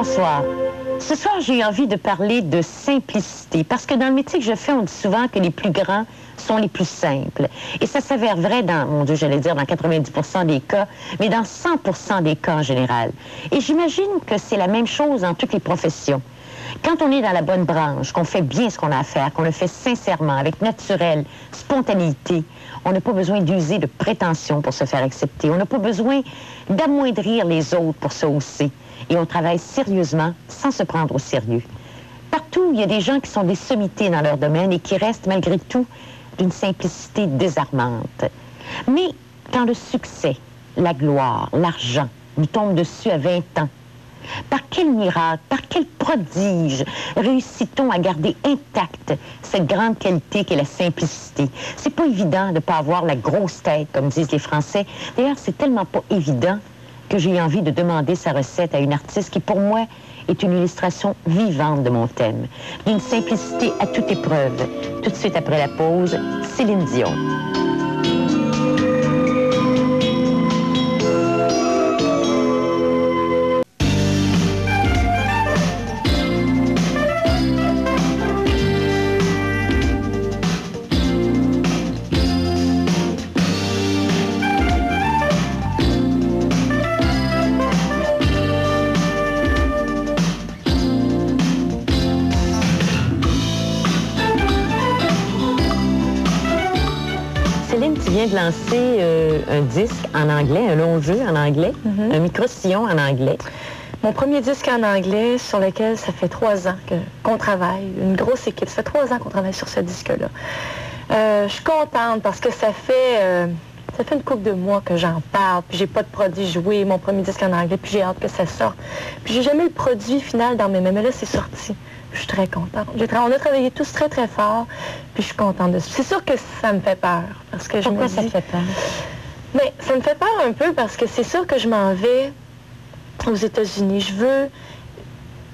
Bonsoir. Ce soir, j'ai eu envie de parler de simplicité, parce que dans le métier que je fais, on dit souvent que les plus grands sont les plus simples. Et ça s'avère vrai dans, mon Dieu, j'allais dire dans 90% des cas, mais dans 100% des cas en général. Et j'imagine que c'est la même chose dans toutes les professions. Quand on est dans la bonne branche, qu'on fait bien ce qu'on a à faire, qu'on le fait sincèrement, avec naturel, spontanéité, on n'a pas besoin d'user de prétention pour se faire accepter. On n'a pas besoin d'amoindrir les autres pour se hausser. Et on travaille sérieusement sans se prendre au sérieux. Partout, il y a des gens qui sont des sommités dans leur domaine et qui restent malgré tout d'une simplicité désarmante. Mais quand le succès, la gloire, l'argent nous tombent dessus à 20 ans, par quel miracle, par quel prodige réussit-on à garder intacte cette grande qualité qu'est la simplicité? C'est pas évident de ne pas avoir la grosse tête, comme disent les Français. D'ailleurs, c'est tellement pas évident que j'ai envie de demander sa recette à une artiste qui, pour moi, est une illustration vivante de mon thème. D'une simplicité à toute épreuve. Tout de suite après la pause, Céline Dion. Tu viens de lancer un disque en anglais, un long jeu en anglais, un micro-sillon en anglais. Mon premier disque en anglais sur lequel ça fait 3 ans qu'on travaille, une grosse équipe. Ça fait 3 ans qu'on travaille sur ce disque-là. Je suis contente parce que ça fait une couple de mois que j'en parle, puis j'ai pas de produit joué, mon premier disque en anglais, puis j'ai hâte que ça sorte. Puis j'ai jamais eu le produit final dans mes mains, mais là c'est sorti. Je suis très contente. On a travaillé tous très, très fort, puis je suis contente de ça. C'est sûr que ça me fait peur, parce que Pourquoi ça te fait peur? Mais ça me fait peur un peu, parce que c'est sûr que je m'en vais aux États-Unis.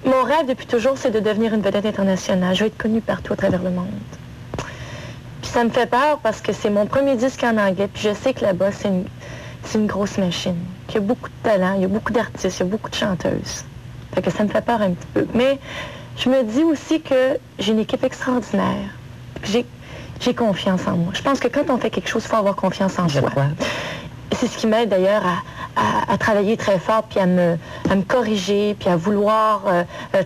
Mon rêve depuis toujours, c'est de devenir une vedette internationale. Je veux être connue partout à travers le monde. Puis ça me fait peur, parce que c'est mon premier disque en anglais, puis je sais que là-bas, c'est une grosse machine. Il y a beaucoup de talent, il y a beaucoup d'artistes, il y a beaucoup de chanteuses. Fait que ça me fait peur un petit peu. Mais je me dis aussi que j'ai une équipe extraordinaire. J'ai confiance en moi. Je pense que quand on fait quelque chose, il faut avoir confiance en soi. C'est ce qui m'aide d'ailleurs à travailler très fort, puis à me corriger, puis à vouloir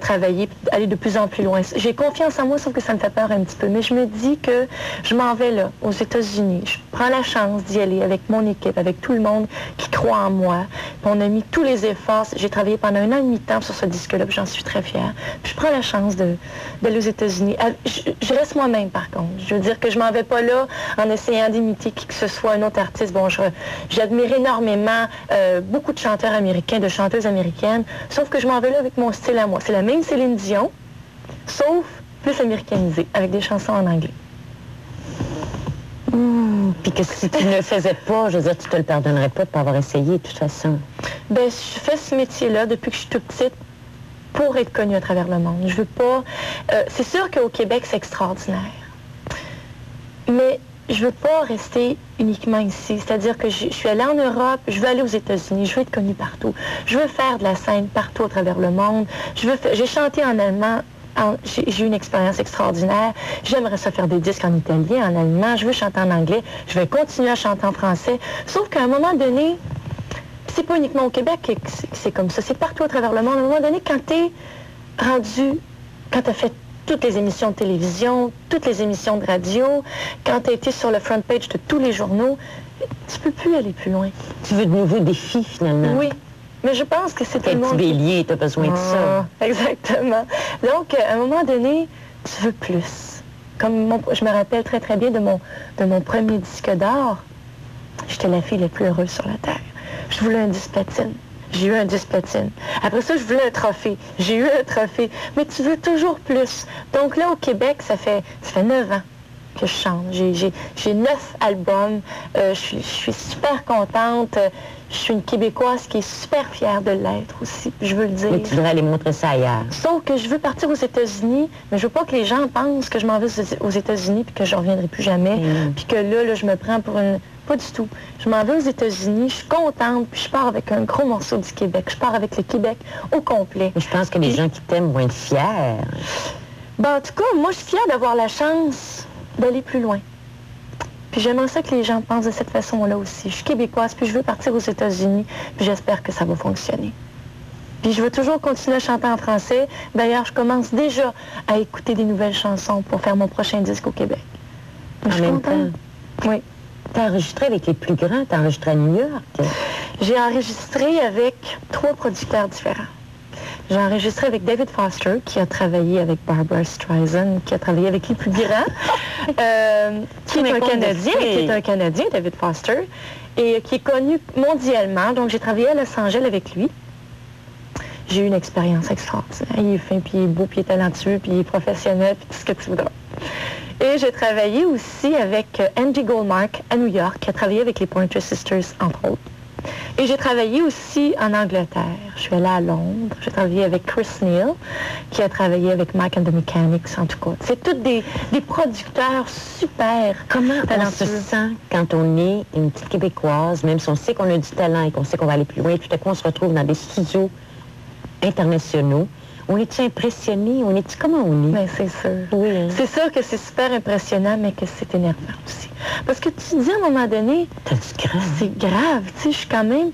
travailler, puis aller de plus en plus loin. J'ai confiance en moi, sauf que ça me fait peur un petit peu. Mais je me dis que je m'en vais là, aux États-Unis. Je prends la chance d'y aller avec mon équipe, avec tout le monde qui croit en moi. Puis on a mis tous les efforts. J'ai travaillé pendant 1 an et demi de temps sur ce disque-là, puis j'en suis très fière. Puis je prends la chance d'aller aux États-Unis. Je reste moi-même, par contre. Je veux dire que je m'en vais pas là en essayant d'imiter qui que ce soit, un autre artiste. Bon, j'admire énormément beaucoup de chanteurs américains, de chanteuses américaines, sauf que je m'en vais là avec mon style à moi. C'est la même Céline Dion, sauf plus américanisée, avec des chansons en anglais. Puis que si tu ne le faisais pas, je veux dire, tu te le pardonnerais pas de pas avoir essayé, de toute façon. Ben, je fais ce métier-là depuis que je suis toute petite pour être connue à travers le monde. Je veux pas... c'est sûr qu'au Québec, c'est extraordinaire. Mais je veux pas rester uniquement ici. C'est-à-dire que je suis allée en Europe, je veux aller aux États-Unis, je veux être connue partout. Je veux faire de la scène partout à travers le monde. J'ai chanté en allemand. J'ai eu une expérience extraordinaire. J'aimerais ça faire des disques en italien, en allemand. Je veux chanter en anglais. Je vais continuer à chanter en français. Sauf qu'à un moment donné, c'est pas uniquement au Québec que c'est comme ça. C'est partout à travers le monde. À un moment donné, quand t'es rendu, quand t'as fait toutes les émissions de télévision, toutes les émissions de radio, quand tu as été sur le front page de tous les journaux, tu peux plus aller plus loin. Tu veux de nouveaux défis, finalement? Oui, mais je pense que c'est tout le monde... Un petit bélier, tu as besoin de ça. Exactement. Donc, à un moment donné, tu veux plus. Comme je me rappelle très, très bien de mon premier disque d'or, j'étais la fille la plus heureuse sur la Terre. Je voulais un disque platine. J'ai eu un disque platine. Après ça, je voulais un trophée. J'ai eu un trophée. Mais tu veux toujours plus. Donc là, au Québec, ça fait 9 ans que je chante. J'ai 9 albums. Je suis super contente. Je suis une Québécoise qui est super fière de l'être aussi. Je veux le dire. Mais tu voudrais aller montrer ça ailleurs. Sauf que je veux partir aux États-Unis, mais je veux pas que les gens pensent que je m'en vais aux États-Unis puis que je reviendrai plus jamais. Puis que là, je me prends pour pas du tout. Je m'en vais aux États-Unis, je suis contente, puis je pars avec un gros morceau du Québec. Je pars avec le Québec au complet. Je pense que les gens qui t'aiment vont être fiers. Ben, en tout cas, moi, je suis fière d'avoir la chance d'aller plus loin. Puis j'aimerais ça que les gens pensent de cette façon-là aussi. Je suis québécoise, puis je veux partir aux États-Unis, puis j'espère que ça va fonctionner. Puis je veux toujours continuer à chanter en français. D'ailleurs, je commence déjà à écouter des nouvelles chansons pour faire mon prochain disque au Québec. Mais je suis contente. Oui. T'as enregistré avec les plus grands, t'as enregistré à New York. J'ai enregistré avec 3 producteurs différents. J'ai enregistré avec David Foster, qui a travaillé avec Barbra Streisand, qui a travaillé avec les plus grands, qui est un Canadien, David Foster, et qui est connu mondialement. Donc, j'ai travaillé à Los Angeles avec lui. J'ai eu une expérience extraordinaire. Il est fin, puis il est beau, puis il est talentueux, puis il est professionnel, puis tout ce que tu voudras. Et j'ai travaillé aussi avec Andy Goldmark à New York, qui a travaillé avec les Pointer Sisters, entre autres. Et j'ai travaillé aussi en Angleterre. Je suis allée à Londres. J'ai travaillé avec Chris Neal, qui a travaillé avec Mike and the Mechanics, en tout cas. C'est tous des producteurs super. Comment on se sent quand on est une petite Québécoise, même si on sait qu'on a du talent et qu'on sait qu'on va aller plus loin, tout à coup on se retrouve dans des studios internationaux. On est-tu impressionné? Comment on est? Mais c'est sûr. Oui. Hein? C'est sûr que c'est super impressionnant, mais que c'est énervant aussi. Parce que tu te dis à un moment donné, c'est grave. Tu sais, je suis quand même,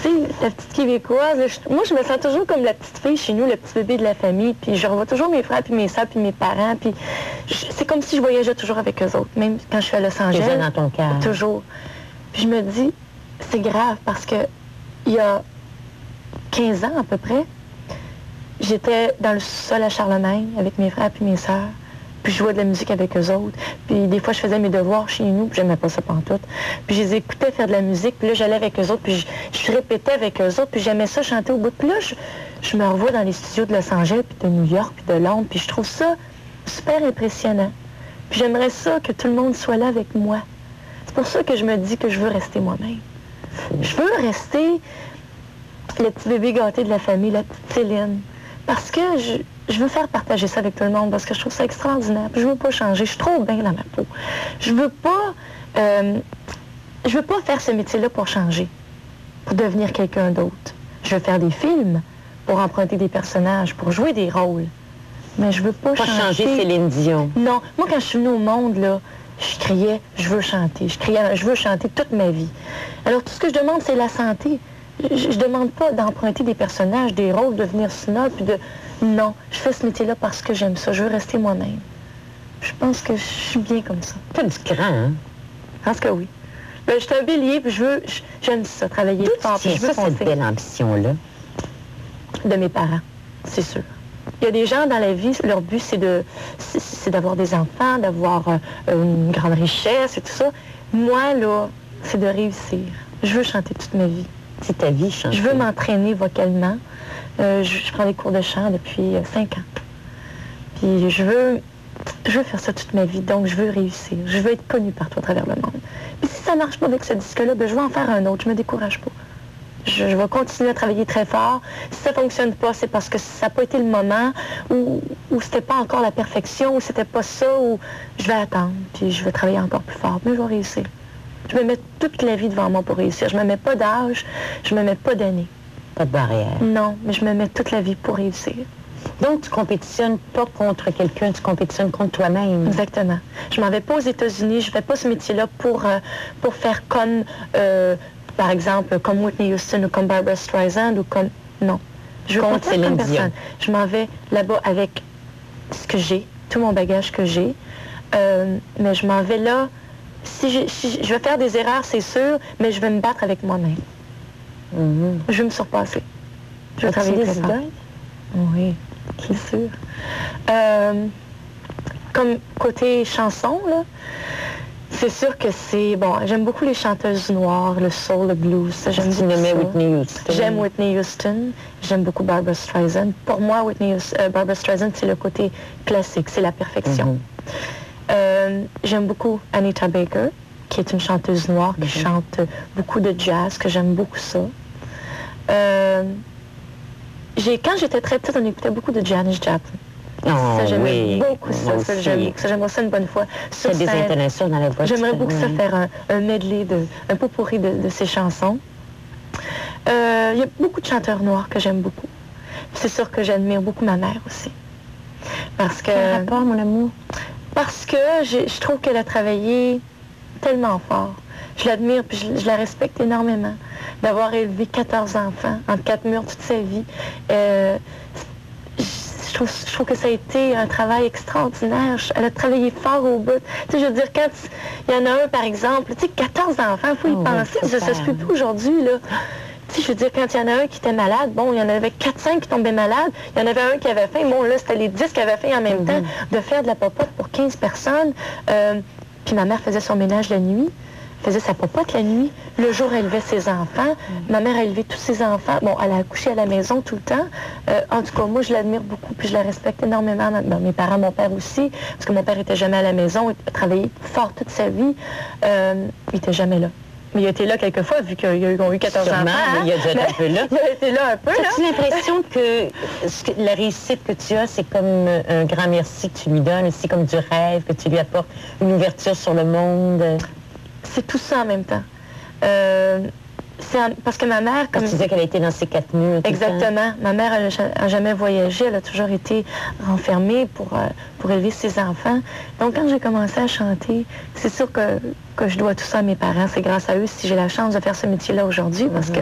tu sais, la petite Québécoise. Moi, je me sens toujours comme la petite fille chez nous, le petit bébé de la famille. Puis je revois toujours mes frères, puis mes soeurs, puis mes parents. Puis c'est comme si je voyageais toujours avec eux autres, même quand je suis à Los Angeles. Déjà dans ton cœur. Toujours. Puis je me dis, c'est grave parce que il y a 15 ans à peu près, j'étais dans le sol à Charlemagne avec mes frères puis mes sœurs, puis je jouais de la musique avec eux autres. Puis des fois, je faisais mes devoirs chez nous, puis j'aimais pas ça pantoute. Puis je les écoutais faire de la musique, puis là, j'allais avec eux autres, puis je répétais avec eux autres, puis j'aimais ça chanter au bout. Puis là, je me revois dans les studios de Los Angeles, puis de New York, puis de Londres, puis je trouve ça super impressionnant. Puis j'aimerais ça que tout le monde soit là avec moi. C'est pour ça que je me dis que je veux rester moi-même. Je veux rester le petit bébé gâté de la famille, la petite Céline. Parce que je veux faire partager ça avec tout le monde, parce que je trouve ça extraordinaire. Puis je veux pas changer. Je suis trop bien dans ma peau. Je veux pas faire ce métier-là pour changer, pour devenir quelqu'un d'autre. Je veux faire des films pour emprunter des personnages, pour jouer des rôles. Mais je veux pas changer Céline Dion. Non. Moi, quand je suis venue au monde, là, je criais, je veux chanter. Je criais, je veux chanter toute ma vie. Alors, tout ce que je demande, c'est la santé. Je demande pas d'emprunter des personnages, des rôles, de devenir snob, puis de... Non, je fais ce métier-là parce que j'aime ça. Je veux rester moi-même. Je pense que je suis bien comme ça. T'as du cran, hein? Je pense que oui. Ben, je suis un bélier, puis j'aime ça, travailler fort. D'où tu tiens ça, cette belle ambition-là? De mes parents, c'est sûr. Il y a des gens dans la vie, leur but, c'est d'avoir des enfants, d'avoir une grande richesse et tout ça. Moi, là, c'est de réussir. Je veux chanter toute ma vie. C'est ta vie, chanter. Je veux m'entraîner vocalement. Je prends des cours de chant depuis 5 ans. Puis je veux faire ça toute ma vie, donc je veux réussir. Je veux être connue partout à travers le monde. Puis si ça ne marche pas avec ce disque-là, ben, je vais en faire un autre. Je me décourage pas. Je vais continuer à travailler très fort. Si ça ne fonctionne pas, c'est parce que ça n'a pas été le moment, ou c'était pas encore la perfection, ou c'était pas ça, ou je vais attendre, puis je vais travailler encore plus fort. Mais je vais réussir. Je me mets toute la vie devant moi pour réussir. Je me mets pas d'âge, je me mets pas d'années. Pas de barrière. Non, mais je me mets toute la vie pour réussir. Donc, tu compétitionnes pas contre quelqu'un, tu compétitionnes contre toi-même. Exactement. Je m'en vais pas aux États-Unis, je fais pas ce métier-là pour faire comme, par exemple, comme Whitney Houston ou comme Barbra Streisand ou comme... Non. Je veux pas faire comme personne. Je m'en vais là-bas avec ce que j'ai, tout mon bagage que j'ai, mais je m'en vais là... Si je vais faire des erreurs, c'est sûr, mais je vais me battre avec moi-même. Mm-hmm. Je vais me surpasser. Je vais travailler très fort. Oui, c'est sûr. Comme côté chanson, là, c'est sûr que c'est... Bon, j'aime beaucoup les chanteuses noires, le soul, le blues. J'aime beaucoup ça. Whitney Houston. J'aime Whitney Houston. J'aime beaucoup Barbra Streisand. Pour moi, Barbra Streisand, c'est le côté classique, c'est la perfection. Mm-hmm. J'aime beaucoup Anita Baker, qui est une chanteuse noire qui chante beaucoup de jazz, que j'aime beaucoup ça. Quand j'étais très petite, on écoutait beaucoup de Janis Joplin. Oh, ça, j'aimais oui. beaucoup ça. Ça, j'aimerais ça une bonne fois. C'est des intonations dans la voix. J'aimerais beaucoup ça faire un medley, un pot pourri de ces chansons. Il y a beaucoup de chanteurs noirs que j'aime beaucoup. C'est sûr que j'admire beaucoup ma mère aussi. Parce que... Quel rapport, mon amour? Parce que je trouve qu'elle a travaillé tellement fort. Je l'admire puis je la respecte énormément. D'avoir élevé 14 enfants entre 4 murs toute sa vie. Je trouve que ça a été un travail extraordinaire. Elle a travaillé fort au bout. Tu sais, je veux dire, quand il y en a un, par exemple, tu sais, 14 enfants, il faut y penser. Ça se fait plus aujourd'hui, là. Tu sais, je veux dire, quand il y en a un qui était malade, bon, il y en avait 4-5 qui tombaient malades. Il y en avait un qui avait faim. Bon, là, c'était les 10 qui avaient faim en même temps. De faire de la popote pour 15 personnes. Puis ma mère faisait son ménage la nuit. Faisait sa popote la nuit. Le jour, elle élevait ses enfants. Ma mère a élevé tous ses enfants. Bon, elle a accouché à la maison tout le temps. En tout cas, moi, je l'admire beaucoup, puis je la respecte énormément. Mes parents, mon père aussi, parce que mon père était jamais à la maison. Il a travaillé fort toute sa vie. Il était jamais là. Mais il a été là quelquefois, vu qu'ils ont eu 14 enfants. Hein? Il a dû être un peu là. Il a été là un peu, là. As-tu l'impression que la réussite que tu as, c'est comme un grand merci que tu lui donnes, c'est comme du rêve, que tu lui apportes une ouverture sur le monde? C'est tout ça en même temps. Parce que ma mère... Comme tu disais qu'elle a été dans ses 4 murs. Exactement. Ma mère n'a jamais voyagé. Elle a toujours été renfermée pour élever ses enfants. Donc, quand j'ai commencé à chanter, c'est sûr que je dois tout ça à mes parents. C'est grâce à eux si j'ai la chance de faire ce métier-là aujourd'hui, parce que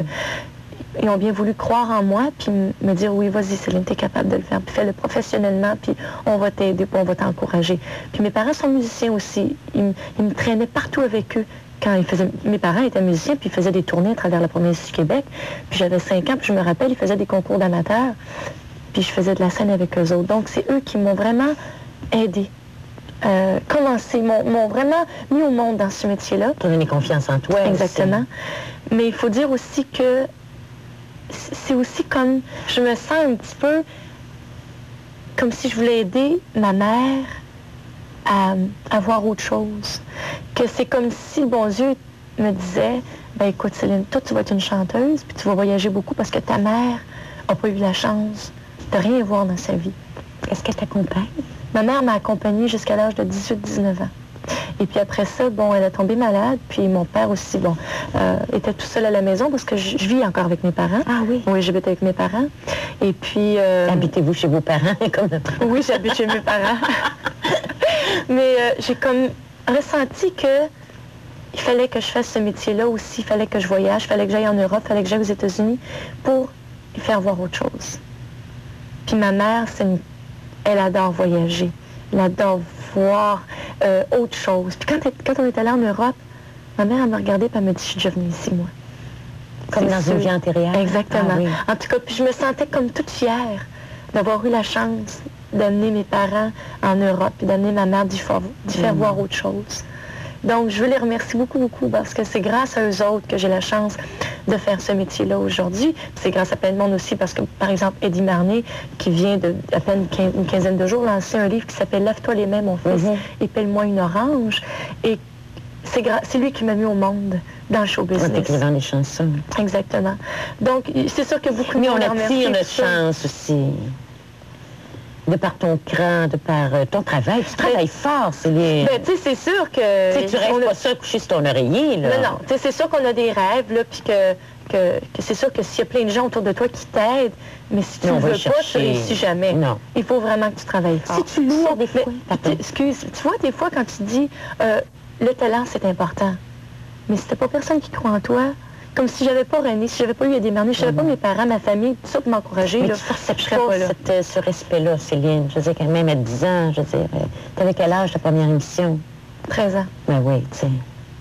ils ont bien voulu croire en moi, puis me dire, oui, vas-y, Céline, t'es capable de le faire, puis fais-le professionnellement, puis on va t'aider, puis on va t'encourager. Puis mes parents sont musiciens aussi. Ils me traînaient partout avec eux. Quand mes parents étaient musiciens, puis ils faisaient des tournées à travers la province du Québec. Puis j'avais 5 ans, puis je me rappelle, ils faisaient des concours d'amateurs, puis je faisais de la scène avec eux autres. Donc c'est eux qui m'ont vraiment aidée. M'ont vraiment mis au monde dans ce métier-là. T'as donné confiance en toi. Exactement. Aussi. Mais il faut dire aussi que c'est aussi comme, je me sens un petit peu comme si je voulais aider ma mère à voir autre chose. Que c'est comme si le bon Dieu me disait, ben écoute Céline, toi tu vas être une chanteuse, puis tu vas voyager beaucoup parce que ta mère n'a pas eu la chance de rien voir dans sa vie. Est-ce qu'elle t'accompagne? Ma mère m'a accompagnée jusqu'à l'âge de 18-19 ans. Et puis après ça, bon, elle a tombé malade, puis mon père aussi, bon, était tout seul à la maison parce que je vis encore avec mes parents. Ah oui? Oui, j'habite avec mes parents. Et puis... Habitez-vous chez vos parents comme notre... Oui, j'habite chez mes parents. Mais j'ai comme ressenti que il fallait que je fasse ce métier-là aussi, il fallait que je voyage, il fallait que j'aille en Europe, il fallait que j'aille aux États-Unis pour faire voir autre chose. Puis ma mère, elle adore voyager, elle adore voir autre chose. Puis quand on est allé en Europe, ma mère, elle m'a regardée et elle m'a dit, je suis déjà venue ici, moi. Comme dans une vie antérieure. Exactement. Ah, oui. En tout cas, puis je me sentais comme toute fière d'avoir eu la chance d'amener mes parents en Europe et d'amener ma mère d'y faire voir autre chose. Donc, je veux les remercier beaucoup, beaucoup parce que c'est grâce à eux autres que j'ai la chance de faire ce métier-là aujourd'hui. C'est grâce à plein de monde aussi parce que, par exemple, Eddie Marnay, qui vient à peine une quinzaine de jours, lancer un livre qui s'appelle « Lave-toi les mains, mon fils, et pèle-moi une orange ». Et c'est lui qui m'a mis au monde dans le show business. Écrivant des chansons. Exactement. Donc, c'est sûr que beaucoup de monde a remercié de chance aussi. De par ton cran, de par ton travail. Tu travailles fort, Céline. Ben, tu sais, c'est sûr que... Tu restes pas ça couché sur ton oreiller, là. Non, tu sais, c'est sûr qu'on a des rêves, là, puis que c'est sûr que s'il y a plein de gens autour de toi qui t'aident, mais si tu ne veux pas, tu réussis jamais. Non. Il faut vraiment que tu travailles fort. Si tu lourds des fois... Excuse, tu vois, des fois, quand tu dis le talent, c'est important, mais si t'as pas personne qui croit en toi, comme si j'avais pas René, si j'avais pas eu Eddie Marnay, si j'avais pas mes parents, ma famille, tout ça pour m'encourager. Mais là, tu forçais pas ce respect-là, Céline. Je veux dire, quand même à 10 ans, je veux dire, t'avais quel âge ta première émission? 13 ans. Ben oui, tu sais.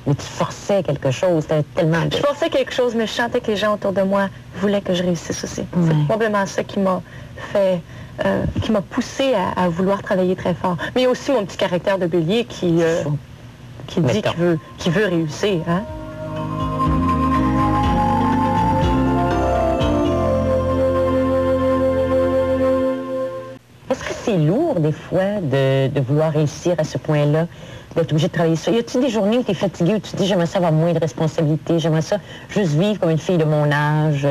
Mais tu forçais quelque chose, t'avais tellement de... Je forçais quelque chose, mais je sentais que les gens autour de moi voulaient que je réussisse aussi. C'est probablement ça qui m'a fait... qui m'a poussé à vouloir travailler très fort. Mais il y a aussi mon petit caractère de bélier qui dit qu'il veut réussir, hein? Est-ce que c'est lourd, des fois, de vouloir réussir à ce point-là, d'être obligé de travailler ça? Y a-t-il des journées où tu es fatiguée, où tu te dis, j'aimerais ça avoir moins de responsabilités, j'aimerais ça juste vivre comme une fille de mon âge?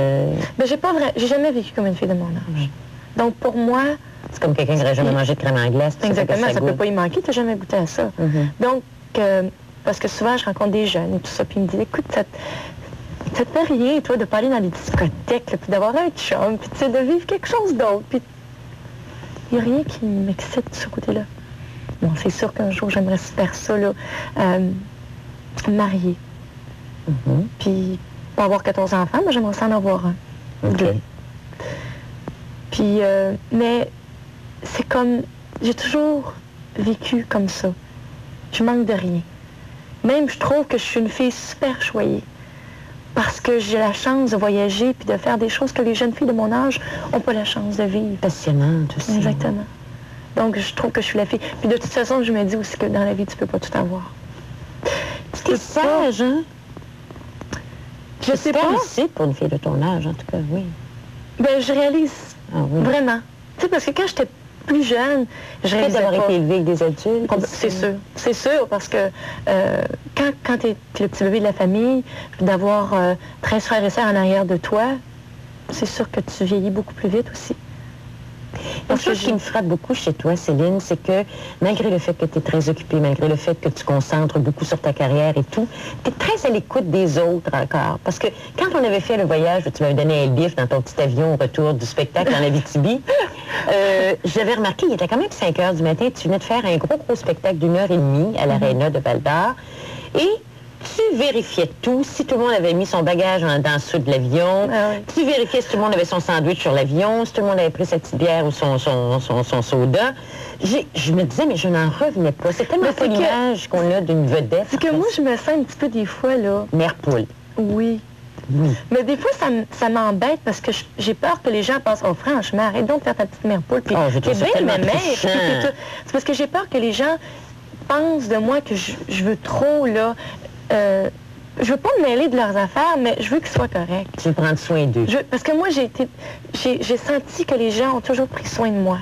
Mais j'ai jamais vécu comme une fille de mon âge. Donc, pour moi, C'est comme quelqu'un qui n'aurait jamais mangé de crème anglaise. Exactement, ça ne peut pas y manquer, tu n'as jamais goûté à ça. Donc, parce que souvent, je rencontre des jeunes et tout ça, puis ils me disent, écoute, ça te fait rien, toi, de pas aller dans des discothèques, là, puis d'avoir un chum, puis tu sais, de vivre quelque chose d'autre. Puis il n'y a rien qui m'excite de ce côté-là. Bon, c'est sûr qu'un jour, j'aimerais faire ça, là, mariée. Puis pas avoir 14 enfants, mais j'aimerais ça en avoir un. Deux. Puis, mais c'est comme, j'ai toujours vécu comme ça. Je manque de rien. Même, je trouve que je suis une fille super choyée. Parce que j'ai la chance de voyager puis de faire des choses que les jeunes filles de mon âge n'ont pas la chance de vivre. Passionnante aussi. Exactement. Donc, je trouve que je suis la fille. Puis de toute façon, je me dis aussi que dans la vie, tu peux pas tout avoir. C'est sage, hein? Je sais pas. C'est pour une fille de ton âge, en tout cas, oui. Ben, je réalise. Oui. Vraiment. Tu sais, parce que quand j'étais plus jeune, je réalisais d'avoir pas. été élevée avec des adultes. C'est sûr. C'est sûr, parce que quand tu es le petit bébé de la famille, d'avoir 13 frères et sœurs en arrière de toi, c'est sûr que tu vieillis beaucoup plus vite aussi. Une chose qui me frappe beaucoup chez toi, Céline, c'est que malgré le fait que tu es très occupée, malgré le fait que tu concentres beaucoup sur ta carrière et tout, tu es très à l'écoute des autres encore. Parce que quand on avait fait le voyage, tu m'avais donné un bif dans ton petit avion au retour du spectacle en Abitibi, j'avais remarqué, il était quand même 5 heures du matin, tu venais de faire un gros spectacle d'1h30 à l'Arena de Val-d'Or. Et tu vérifiais tout, si tout le monde avait mis son bagage dans le dessous de l'avion, tu vérifiais si tout le monde avait son sandwich sur l'avion, si tout le monde avait pris sa petite bière ou son soda. Je me disais, mais je n'en revenais pas. C'est tellement pas l'image qu'on a d'une vedette. C'est que moi, je me sens un petit peu des fois, là... Mère poule. Oui. Mais des fois, ça m'embête parce que j'ai peur que les gens pensent, oh franchement, arrête donc de faire ta petite mère poule. Puis t'es bien ma mère. C'est parce que j'ai peur que les gens pensent de moi que je veux trop, là... je veux pas me mêler de leurs affaires, mais je veux qu'ils soient corrects. Tu veux prendre soin d'eux. Parce que moi, j'ai senti que les gens ont toujours pris soin de moi.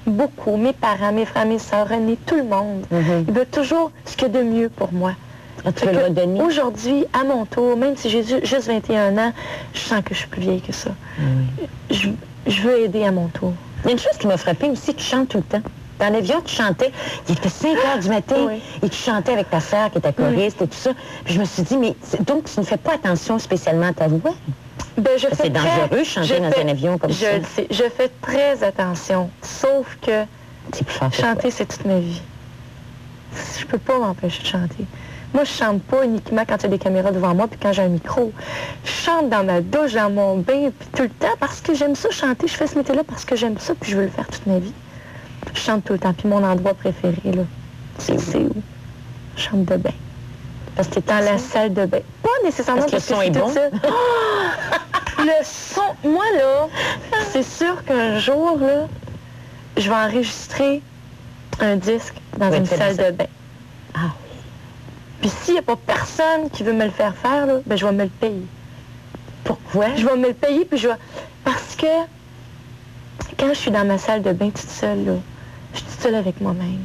Beaucoup. Mes parents, mes frères, mes soeurs, René, tout le monde. Ils veulent toujours ce qu'il y a de mieux pour moi. Tu veux le redonner? Aujourd'hui, à mon tour, même si j'ai juste 21 ans, je sens que je suis plus vieille que ça. Je veux aider à mon tour. Il y a une chose qui m'a frappée aussi, tu chantes tout le temps. Dans l'avion, tu chantais, il était 5 heures du matin, et tu chantais avec ta sœur qui était choriste et tout ça. Puis je me suis dit, mais donc tu ne fais pas attention spécialement à ta voix? Ben, c'est dangereux chanter dans un avion comme ça. Je le sais, je fais très attention, sauf que chanter, c'est toute ma vie. Je peux pas m'empêcher de chanter. Moi, je chante pas uniquement quand il y a des caméras devant moi puis quand j'ai un micro. Je chante dans ma douche, dans mon bain, puis tout le temps parce que j'aime ça chanter. Je fais ce métier-là parce que j'aime ça puis je veux le faire toute ma vie. Je chante tout le temps. Puis mon endroit préféré, là, c'est où? Je chante de bain. Parce que t'es dans la salle de bain. Pas nécessairement parce que le son est bon. Le son, moi, là, c'est sûr qu'un jour, là, je vais enregistrer un disque dans une salle de bain. Ah oui. Puis s'il n'y a pas personne qui veut me le faire faire, là, ben je vais me le payer. Pourquoi? Je vais me le payer, puis je vais... Parce que quand je suis dans ma salle de bain toute seule, là, je suis toute seule avec moi-même.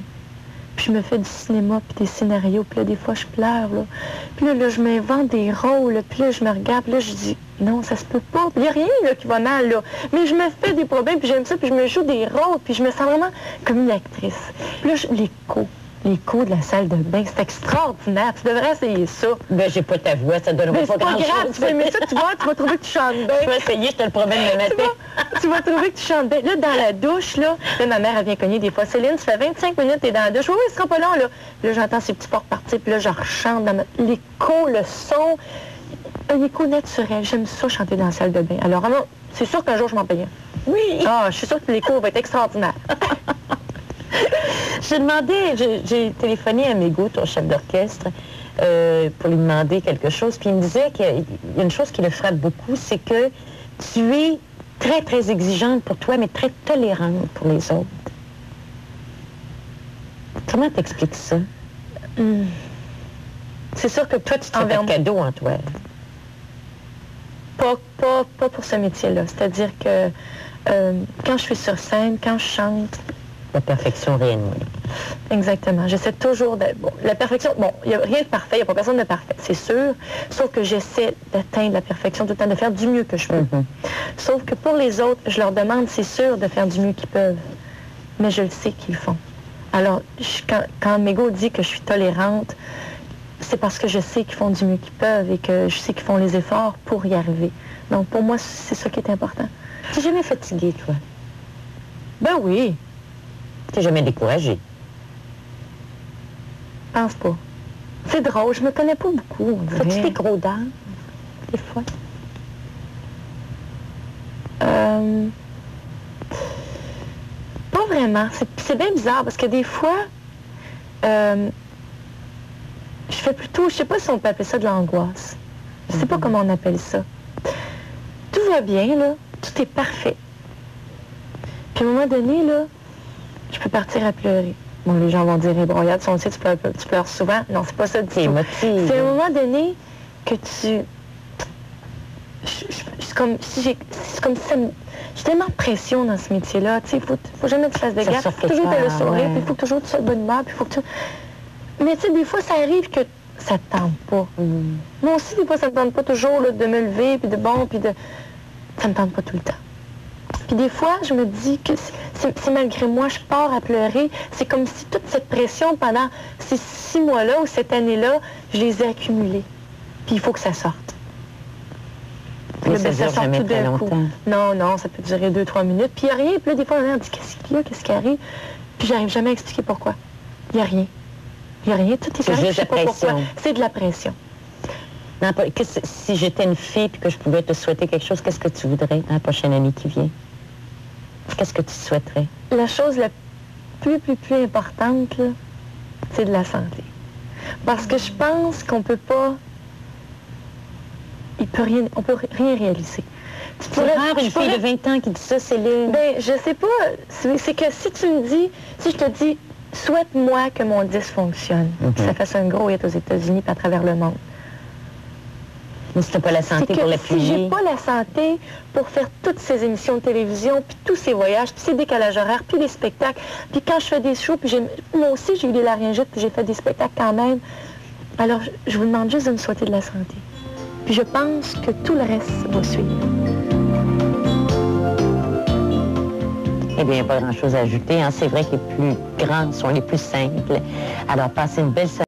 Puis je me fais du cinéma, puis des scénarios, puis là, des fois, je pleure, là. Puis là, je m'invente des rôles, puis là, je me regarde, puis là, je dis, non, ça se peut pas. Il n'y a rien, là, qui va mal, là. Mais je me fais des problèmes, puis j'aime ça, puis je me joue des rôles, puis je me sens vraiment comme une actrice. Puis là, l'écho de la salle de bain, c'est extraordinaire. Tu devrais essayer ça. Ben, j'ai pas ta voix, ça donnerait pas grand-chose. C'est pas grave, tu vas aimer ça, tu vas trouver que tu chantes bien. Je vais essayer, je te le promets de le matin. Tu vas trouver que tu chantes bien. Là, dans la douche, là, ma mère, elle vient cogner des fois. Céline, ça fait 25 minutes, t'es dans la douche. Oui, ce sera pas long, là. Là, j'entends ces petits portes partir, puis là, je rechante dans l'écho, le son. Un écho naturel. J'aime ça, chanter dans la salle de bain. Alors, c'est sûr qu'un jour, je m'en paye un. Oui. Ah, je suis sûre que l'écho va être extraordinaire. J'ai téléphoné à Mégo, ton chef d'orchestre, pour lui demander quelque chose. Puis il me disait qu'il y a une chose qui le frappe beaucoup, c'est que tu es très, très exigeante pour toi, mais très tolérante pour les autres. Comment t'expliques ça? C'est sûr que toi, tu te fais pas de cadeau en toi. Pas pour ce métier-là. C'est-à-dire que quand je suis sur scène, quand je chante... La perfection réellement. Exactement. J'essaie toujours de... Bon, la perfection, bon, il n'y a rien de parfait, il n'y a pas personne de parfait, c'est sûr. Sauf que j'essaie d'atteindre la perfection tout le temps, de faire du mieux que je peux. Sauf que pour les autres, je leur demande, c'est sûr, de faire du mieux qu'ils peuvent. mais je le sais qu'ils le font. Alors, quand Mégo dit que je suis tolérante, c'est parce que je sais qu'ils font du mieux qu'ils peuvent et que je sais qu'ils font les efforts pour y arriver. Donc, pour moi, c'est ça qui est important. T'es jamais fatiguée, toi? Ben oui. T'es jamais découragée? Pense pas. C'est drôle, je me connais pas beaucoup. Fais-tu des gros dents, des fois? Pas vraiment. C'est bien bizarre parce que des fois, je fais plutôt, je sais pas si on peut appeler ça de l'angoisse. Je sais pas comment on appelle ça. Tout va bien, là. Tout est parfait. Puis à un moment donné, là, je peux partir à pleurer. Bon, les gens vont dire, broyade, on sait, tu pleures souvent. Non, c'est pas ça du tout. C'est à un moment donné que tu... C'est comme si j'ai tellement de pression dans ce métier-là. Tu sais, faut jamais que tu fasses de gaffe. Il faut toujours te le sourire, puis il faut toujours que tu sois de bonne humeur, puis il faut que tu... Mais tu sais, des fois, ça arrive que ça te tente pas. Moi aussi, des fois, ça me tente pas toujours là, de me lever, puis de bon, puis de... Ça me tente pas tout le temps. Puis des fois, je me dis que c'est malgré moi, je pars à pleurer. C'est comme si toute cette pression pendant ces 6 mois-là ou cette année-là, je les ai accumulées. Puis il faut que ça sorte. Mais ça dure jamais très longtemps. Non, ça peut durer 2-3 minutes. Puis il n'y a rien. Puis là, des fois, on dit, qu'est-ce qu'il y a, qu'est-ce qui arrive? Puis j'arrive jamais à expliquer pourquoi. Il n'y a rien. Il n'y a rien. Tout est correct, je sais pas pourquoi. C'est de la pression. Non, si j'étais une fille et que je pouvais te souhaiter quelque chose, qu'est-ce que tu voudrais dans la prochaine année qui vient? Qu'est-ce que tu souhaiterais? La chose la plus importante, c'est de la santé. Parce que je pense qu'on peut pas... on peut rien réaliser. C'est rare une fille de 20 ans qui dit ça, Céline. Ben, je sais pas. C'est que si tu me dis, si je te dis, souhaite-moi que mon disque fonctionne, que ça fasse un gros hit aux États-Unis et à travers le monde. Mais si t'as pas la santé pour l'appuyer. Si j'ai pas la santé pour faire toutes ces émissions de télévision, puis tous ces voyages, puis ces décalages horaires, puis les spectacles, puis quand je fais des shows, puis moi aussi j'ai eu des laryngites, puis j'ai fait des spectacles quand même. Alors, je vous demande juste de me souhaiter de la santé. Puis je pense que tout le reste va suivre. Eh bien, il n'y a pas grand-chose à ajouter. Hein. C'est vrai que les plus grands sont les plus simples. Alors, passez une belle semaine.